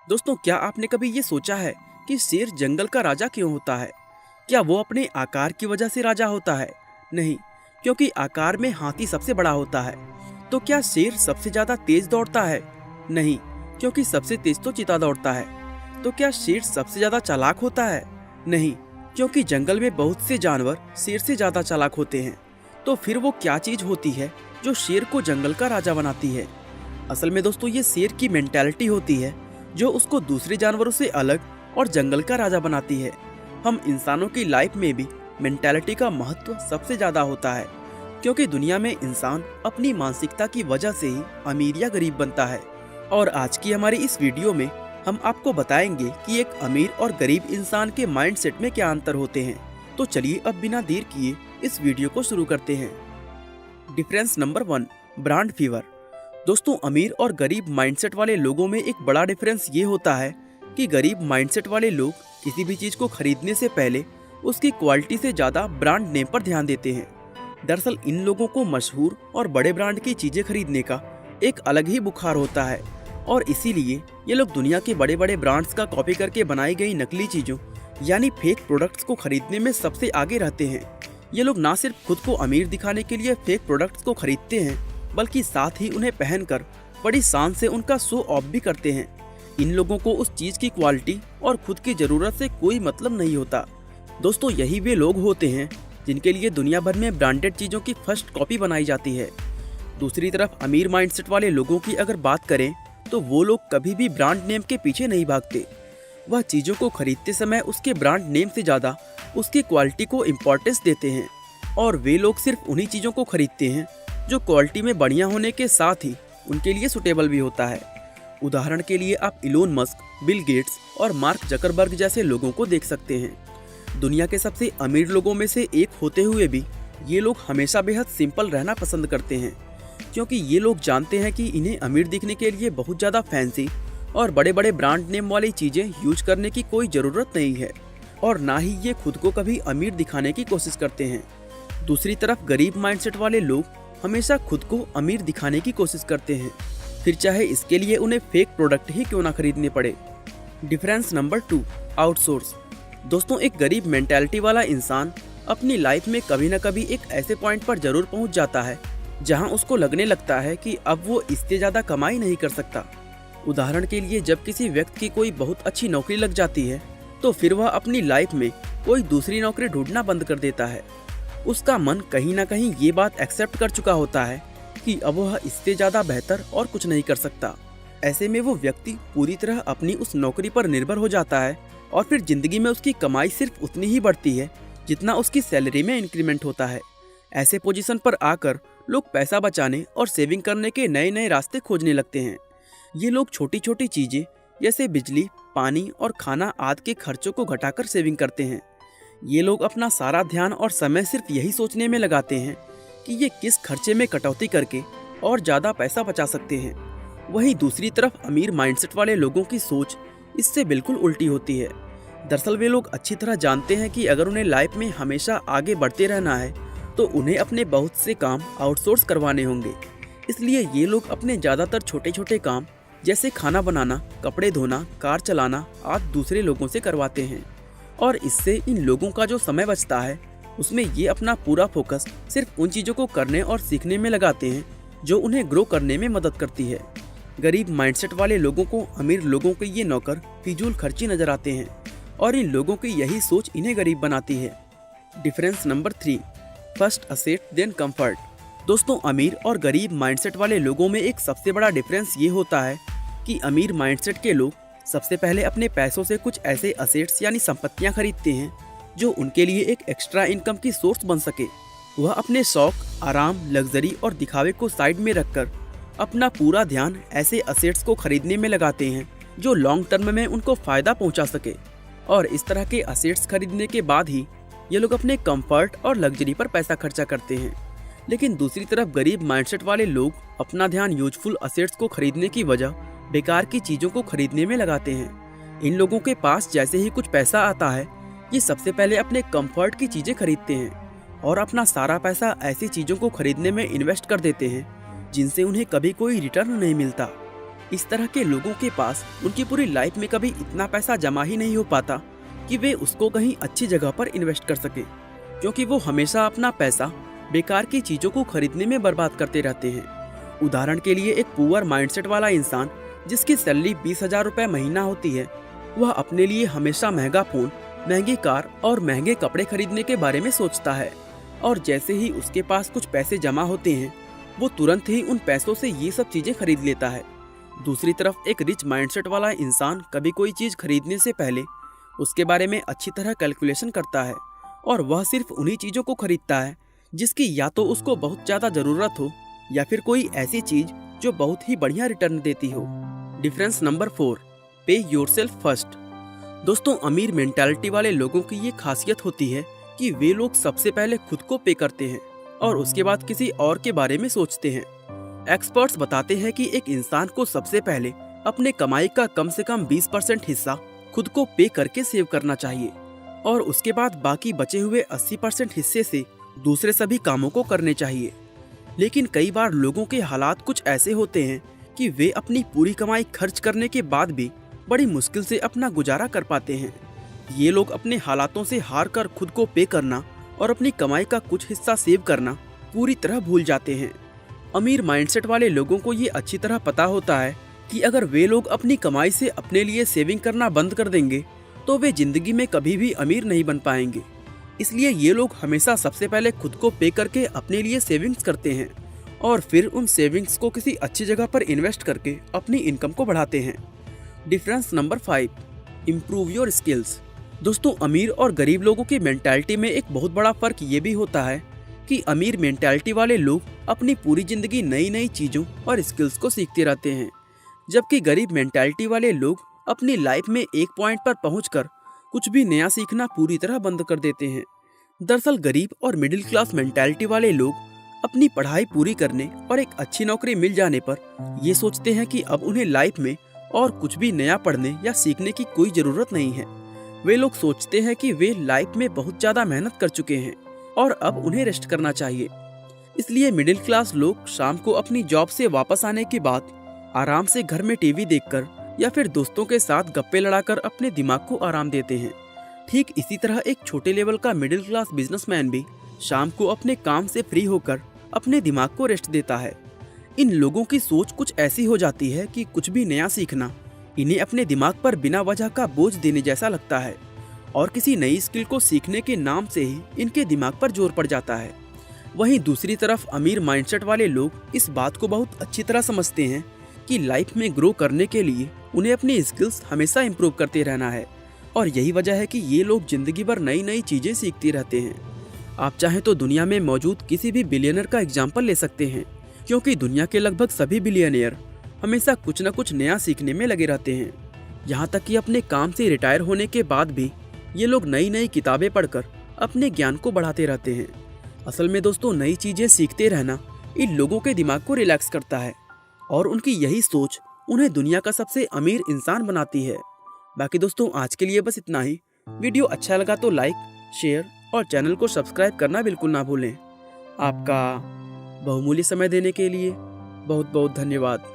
दोस्तों, क्या आपने कभी ये सोचा है कि शेर जंगल का राजा क्यों होता है? क्या वो अपने आकार की वजह से राजा होता है? नहीं, क्योंकि आकार में हाथी सबसे बड़ा होता है। तो क्या शेर सबसे ज्यादा तेज दौड़ता है? नहीं, क्योंकि सबसे तेज तो चीता दौड़ता है। तो क्या शेर सबसे ज्यादा चालाक होता है? नहीं, क्योंकि जंगल में बहुत से जानवर शेर से ज्यादा चालाक होते हैं। तो फिर वो क्या चीज होती है जो शेर को जंगल का राजा बनाती है? असल में दोस्तों, ये शेर की मेंटालिटी होती है जो उसको दूसरे जानवरों से अलग और जंगल का राजा बनाती है। हम इंसानों की लाइफ में भी मेंटालिटी का महत्व सबसे ज्यादा होता है, क्योंकि दुनिया में इंसान अपनी मानसिकता की वजह से ही अमीर या गरीब बनता है। और आज की हमारी इस वीडियो में हम आपको बताएंगे कि एक अमीर और गरीब इंसान के माइंडसेट में क्या अंतर होते हैं। तो चलिए अब बिना देर किए इस वीडियो को शुरू करते हैं। Difference number 1, brand fever. दोस्तों, अमीर और गरीब माइंडसेट वाले लोगों में एक बड़ा डिफरेंस ये होता है कि गरीब माइंडसेट वाले लोग किसी भी चीज को खरीदने से पहले उसकी क्वालिटी से ज्यादा ब्रांड नेम पर ध्यान देते हैं। दरअसल इन लोगों को मशहूर और बड़े ब्रांड की चीजें खरीदने का एक अलग ही बुखार होता है, और इसीलिए ये लोग दुनिया के बड़े बड़े ब्रांड्स का कॉपी करके बनाई गई नकली चीजों यानी फेक प्रोडक्ट्स को खरीदने में सबसे आगे रहते हैं। ये लोग ना सिर्फ खुद को अमीर दिखाने के लिए फेक प्रोडक्ट्स को खरीदते हैं, बल्कि साथ ही उन्हें पहनकर बड़ी शान से उनका शो ऑफ भी करते हैं। इन लोगों को उस चीज की क्वालिटी और खुद की जरूरत से कोई मतलब नहीं होता। दोस्तों, यही वे लोग होते हैं जिनके लिए दुनिया भर में ब्रांडेड चीजों की फर्स्ट कॉपी बनाई जाती है। दूसरी तरफ अमीर माइंडसेट वाले लोगों की अगर बात करें तो वो लोग कभी भी ब्रांड नेम के पीछे नहीं भागते। वह चीजों को खरीदते समय उसके ब्रांड नेम से ज्यादा उसकी क्वालिटी को इम्पोर्टेंस देते हैं, और वे लोग सिर्फ उन्हीं चीजों को खरीदते हैं जो क्वालिटी में बढ़िया होने के साथ ही उनके लिए सुटेबल भी होता है। उदाहरण के लिए आप इलोन मस्क, बिल गेट्स और मार्क जकरबर्ग जैसे लोगों को देख सकते हैं। दुनिया के सबसे अमीर लोगों में से एक होते हुए भी ये लोग हमेशा बेहद सिंपल रहना पसंद करते हैं, क्योंकि ये लोग जानते हैं कि इन्हें अमीर दिखने के लिए बहुत ज़्यादा फैंसी और बड़े बड़े ब्रांड नेम वाली चीज़ें यूज करने की कोई ज़रूरत नहीं है, और ना ही ये खुद को कभी अमीर दिखाने की कोशिश करते हैं। दूसरी तरफ गरीब माइंडसेट वाले लोग हमेशा खुद को अमीर दिखाने की कोशिश करते हैं, फिर चाहे इसके लिए उन्हें फेक प्रोडक्ट ही क्यों ना खरीदने पड़े। Difference number 2, outsource. दोस्तों, एक गरीब मेंटालिटी वाला इंसान अपनी लाइफ में कभी न कभी एक ऐसे पॉइंट पर जरूर पहुंच जाता है जहां उसको लगने लगता है कि अब वो इससे ज़्यादा कमाई नहीं कर सकता। उदाहरण के लिए, जब किसी व्यक्ति की कोई बहुत अच्छी नौकरी लग जाती है तो फिर वह अपनी लाइफ में कोई दूसरी नौकरी ढूंढना बंद कर देता है। उसका मन कहीं ना कहीं ये बात एक्सेप्ट कर चुका होता है कि अब वह इससे ज़्यादा बेहतर और कुछ नहीं कर सकता। ऐसे में वो व्यक्ति पूरी तरह अपनी उस नौकरी पर निर्भर हो जाता है, और फिर जिंदगी में उसकी कमाई सिर्फ उतनी ही बढ़ती है जितना उसकी सैलरी में इंक्रीमेंट होता है। ऐसे पोजीशन पर आकर लोग पैसा बचाने और सेविंग करने के नए नए रास्ते खोजने लगते हैं। ये लोग छोटी छोटी चीज़ें जैसे बिजली, पानी और खाना आदि के खर्चों को घटाकर सेविंग करते हैं। ये लोग अपना सारा ध्यान और समय सिर्फ यही सोचने में लगाते हैं कि ये किस खर्चे में कटौती करके और ज़्यादा पैसा बचा सकते हैं। वहीं दूसरी तरफ अमीर माइंडसेट वाले लोगों की सोच इससे बिल्कुल उल्टी होती है। दरअसल वे लोग अच्छी तरह जानते हैं कि अगर उन्हें लाइफ में हमेशा आगे बढ़ते रहना है तो उन्हें अपने बहुत से काम आउटसोर्स करवाने होंगे। इसलिए ये लोग अपने ज़्यादातर छोटे छोटे काम जैसे खाना बनाना, कपड़े धोना, कार चलाना आदि दूसरे लोगों से करवाते हैं, और इससे इन लोगों का जो समय बचता है उसमें ये अपना पूरा फोकस सिर्फ उन चीज़ों को करने और सीखने में लगाते हैं जो उन्हें ग्रो करने में मदद करती है। गरीब माइंडसेट वाले लोगों को अमीर लोगों के ये नौकर फिजूल खर्ची नजर आते हैं, और इन लोगों की यही सोच इन्हें गरीब बनाती है। Difference number 3, first asset then comfort. दोस्तों, अमीर और गरीब माइंडसेट वाले लोगों में एक सबसे बड़ा डिफरेंस ये होता है कि अमीर माइंडसेट के लोग सबसे पहले अपने पैसों से कुछ ऐसे असेट्स यानी संपत्तियां खरीदते हैं जो उनके लिए एक एक्स्ट्रा इनकम की सोर्स बन सके। वह अपने शौक, आराम, लग्जरी और दिखावे को साइड में रखकर अपना पूरा ध्यान ऐसे असेट्स को खरीदने में लगाते हैं जो लॉन्ग टर्म में उनको फ़ायदा पहुंचा सके, और इस तरह के असेट्स खरीदने के बाद ही ये लोग अपने कंफर्ट और लग्जरी पर पैसा खर्चा करते हैं। लेकिन दूसरी तरफ गरीब माइंडसेट वाले लोग अपना ध्यान यूजफुल असेट्स को खरीदने की वजह बेकार की चीज़ों को खरीदने में लगाते हैं। इन लोगों के पास जैसे ही कुछ पैसा आता है ये सबसे पहले अपने कंफर्ट की चीज़ें खरीदते हैं और अपना सारा पैसा ऐसी चीज़ों को खरीदने में इन्वेस्ट कर देते हैं जिनसे उन्हें कभी कोई रिटर्न नहीं मिलता। इस तरह के लोगों के पास उनकी पूरी लाइफ में कभी इतना पैसा जमा ही नहीं हो पाता कि वे उसको कहीं अच्छी जगह पर इन्वेस्ट कर सके, क्योंकि वो हमेशा अपना पैसा बेकार की चीजों को खरीदने में बर्बाद करते रहते हैं। उदाहरण के लिए एक पुअर माइंडसेट वाला इंसान जिसकी सैलरी 20,000 रुपए महीना होती है, वह अपने लिए हमेशा महंगा फोन, महंगी कार और महंगे कपड़े खरीदने के बारे में सोचता है, और जैसे ही उसके पास कुछ पैसे जमा होते हैं वो तुरंत ही उन पैसों से ये सब चीजें खरीद लेता है। दूसरी तरफ एक रिच माइंडसेट वाला इंसान कभी कोई चीज खरीदने से पहले उसके बारे में अच्छी तरह कैलकुलेशन करता है, और वह सिर्फ उन्हीं चीजों को खरीदता है जिसकी या तो उसको बहुत ज्यादा जरूरत हो या फिर कोई ऐसी चीज जो बहुत ही बढ़िया रिटर्न देती हो। डिफरेंस नंबर 4, पे योरसेल्फ फर्स्ट। दोस्तों, अमीर मेंटालिटी वाले लोगों की ये खासियत होती है कि वे लोग सबसे पहले खुद को पे करते हैं और उसके बाद किसी और के बारे में सोचते हैं। एक्सपर्ट्स बताते हैं कि एक इंसान को सबसे पहले अपने कमाई का कम से कम 20% हिस्सा खुद को पे करके सेव करना चाहिए, और उसके बाद बाकी बचे हुए 80% हिस्से से दूसरे सभी कामों को करने चाहिए। लेकिन कई बार लोगों के हालात कुछ ऐसे होते हैं कि वे अपनी पूरी कमाई खर्च करने के बाद भी बड़ी मुश्किल से अपना गुजारा कर पाते हैं। ये लोग अपने हालातों से हार कर खुद को पे करना और अपनी कमाई का कुछ हिस्सा सेव करना पूरी तरह भूल जाते हैं। अमीर माइंडसेट वाले लोगों को ये अच्छी तरह पता होता है कि अगर वे लोग अपनी कमाई से अपने लिए सेविंग करना बंद कर देंगे तो वे जिंदगी में कभी भी अमीर नहीं बन पाएंगे। इसलिए ये लोग हमेशा सबसे पहले खुद को पे करके अपने लिए सेविंग्स करते हैं और फिर उन सेविंग्स को किसी अच्छी जगह पर इन्वेस्ट करके अपनी इनकम को बढ़ाते हैं। Difference number 5, improve your skills. दोस्तों, अमीर और गरीब लोगों की मेंटालिटी में एक बहुत बड़ा फर्क ये भी होता है कि अमीर मेंटालिटी वाले लोग अपनी पूरी जिंदगी नई नई चीजों और स्किल्स को सीखते रहते हैं, जबकि गरीब मेंटालिटी वाले लोग अपनी लाइफ में एक पॉइंट पर पहुंचकर कुछ भी नया सीखना पूरी तरह बंद कर देते हैं। दरअसल गरीब और मिडिल क्लास मेंटालिटी वाले लोग अपनी पढ़ाई पूरी करने और एक अच्छी नौकरी मिल जाने पर ये सोचते हैं कि अब उन्हें लाइफ में और कुछ भी नया पढ़ने या सीखने की कोई जरूरत नहीं है। वे लोग सोचते हैं कि वे लाइफ में बहुत ज्यादा मेहनत कर चुके हैं और अब उन्हें रेस्ट करना चाहिए। इसलिए मिडिल क्लास लोग शाम को अपनी जॉब से वापस आने के बाद आराम से घर में टीवी देखकर या फिर दोस्तों के साथ गप्पे लड़ाकर अपने दिमाग को आराम देते हैं। ठीक इसी तरह एक छोटे लेवल का मिडिल क्लास बिजनेसमैन भी शाम को अपने काम से फ्री होकर अपने दिमाग को रेस्ट देता है। इन लोगों की सोच कुछ ऐसी हो जाती है कि कुछ भी नया सीखना इन्हें अपने दिमाग पर बिना वजह का बोझ देने जैसा लगता है, और किसी नई स्किल को सीखने के नाम से ही इनके दिमाग पर जोर पड़ जाता है। वहीं दूसरी तरफ अमीर माइंडसेट वाले लोग इस बात को बहुत अच्छी तरह समझते हैं कि लाइफ में ग्रो करने के लिए उन्हें अपनी स्किल्स हमेशा इम्प्रूव करते रहना है, और यही वजह है कि ये लोग जिंदगी भर नई नई चीजें सीखते रहते हैं। आप चाहें तो दुनिया में मौजूद किसी भी बिलियनर का एग्जाम्पल ले सकते हैं, क्योंकि दुनिया के लगभग सभी बिलियनियर हमेशा कुछ न कुछ नया सीखने में लगे रहते हैं। यहाँ तक कि अपने काम से रिटायर होने के बाद भी ये लोग नई नई किताबें पढ़कर अपने ज्ञान को बढ़ाते रहते हैं। असल में दोस्तों, नई चीजें सीखते रहना इन लोगों के दिमाग को रिलैक्स करता है, और उनकी यही सोच उन्हें दुनिया का सबसे अमीर इंसान बनाती है। बाकी दोस्तों, आज के लिए बस इतना ही। वीडियो अच्छा लगा तो लाइक, शेयर और चैनल को सब्सक्राइब करना बिल्कुल ना भूलें। आपका बहुमूल्य समय देने के लिए बहुत बहुत धन्यवाद।